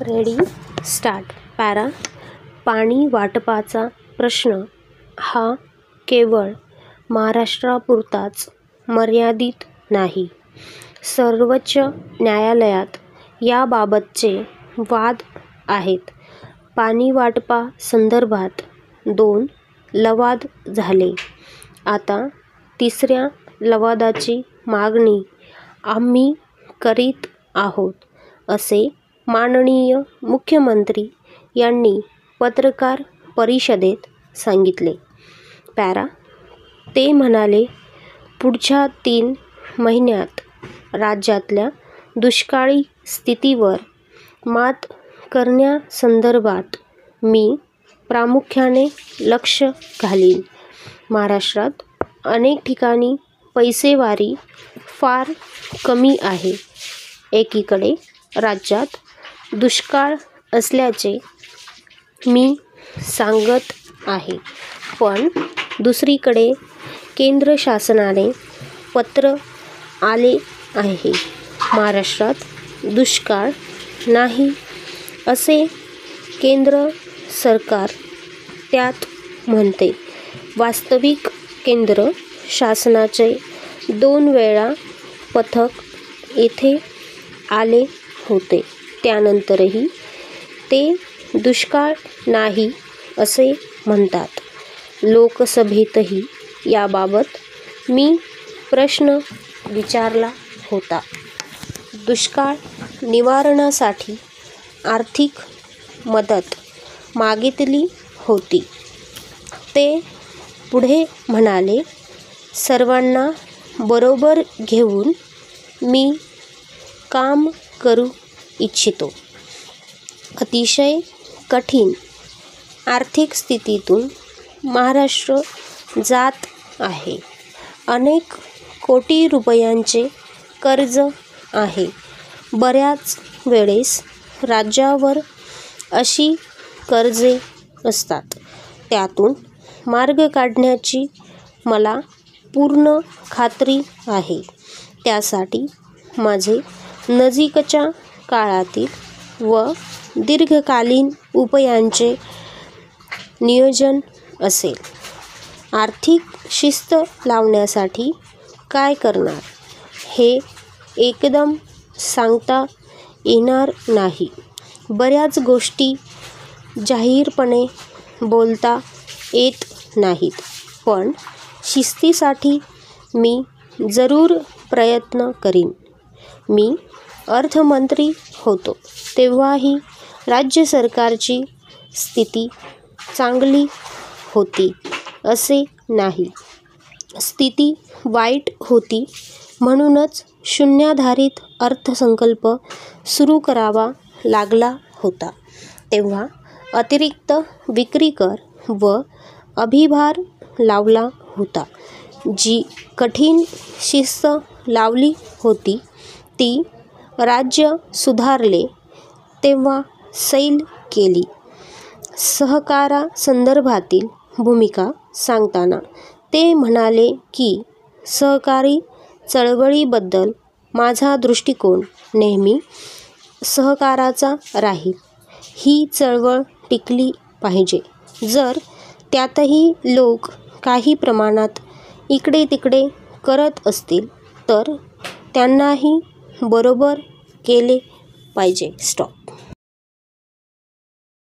Ready start. Para. पाणी वाटपाचा प्रश्न हा केवळ महाराष्ट्रापुरताच मर्यादित नाही. सर्वोच्च न्यायालयात याबाबतचे वाद आहेत. पाणी वाटपासंदर्भात 2 लवाद झाले. आता तिसऱ्या लवादाची मागणी आम्ही करीत आहोत, असे माननीय मुख्यमंत्री यांनी पत्रकार परिषदेत सांगितले. पॅरा. ते म्हणाले, पुढच्या 3 महिन्यात राज्यातल्या दुष्काळी स्थितीवर मात करण्यासंदर्भात मी प्रामुख्याने लक्ष घालीन. महाराष्ट्रात अनेक ठिकाणी पैसेवारी फार कमी आहे. एकीकडे राज्यात दुष्काळ असल्याचे मी सांगत आहे, पण दुसरीकडे केंद्र शासनाने पत्र आले आहे, महाराष्ट्रात दुष्काळ नाही असे केंद्र सरकार त्यात म्हणते. वास्तविक केंद्र शासनाचे 2 वेळा पथक येथे आले होते. त्यानंतरही ते दुष्काळ नाही असे म्हणतात. लोकसभेतही याबाबत मी प्रश्न विचारला होता. दुष्काळ निवारणासाठी आर्थिक मदत मागितली होती. ते पुढे म्हणाले, सर्वांना बरोबर घेऊन मी काम करू इच्छितो. अतिशय कठीण आर्थिक स्थितीतून महाराष्ट्र जात आहे. अनेक कोटी रुपयांचे कर्ज आहे. बऱ्याच वेळेस राज्यावर अशी कर्जे असतात. त्यातून मार्ग काढण्याची मला पूर्ण खात्री आहे. त्यासाठी माझे नजीकच्या काळातील व दीर्घकालीन उपायांचे नियोजन असेल. आर्थिक शिस्त लावण्यासाठी काय करणार हे एकदम सांगता येणार नाही. बऱ्याच गोष्टी जाहीरपणे बोलता येत नाहीत, पण शिस्तीसाठी मी जरूर प्रयत्न करीन. मी अर्थमंत्री होतो तेव्हाही राज्य सरकारची स्थिती चांगली होती असे नाही. स्थिती वाईट होती म्हणूनच शून्याधारित अर्थसंकल्प सुरू करावा लागला होता. तेव्हा अतिरिक्त विक्री कर व अधिभार लावला होता. जी कठीण शिस्त लावली होती ती राज्य सुधारले तेव्हा सैल केली. सहकारासंदर्भातील भूमिका सांगताना ते म्हणाले की सहकारी चळवळीबद्दल माझा दृष्टिकोन नेहमी सहकाराचा राहील. ही चळवळ टिकली पाहिजे. जर त्यातही लोक काही प्रमाणात इकडे तिकडे करत असतील तर त्यांनाही बरोबर केले पाहिजे. स्टॉप.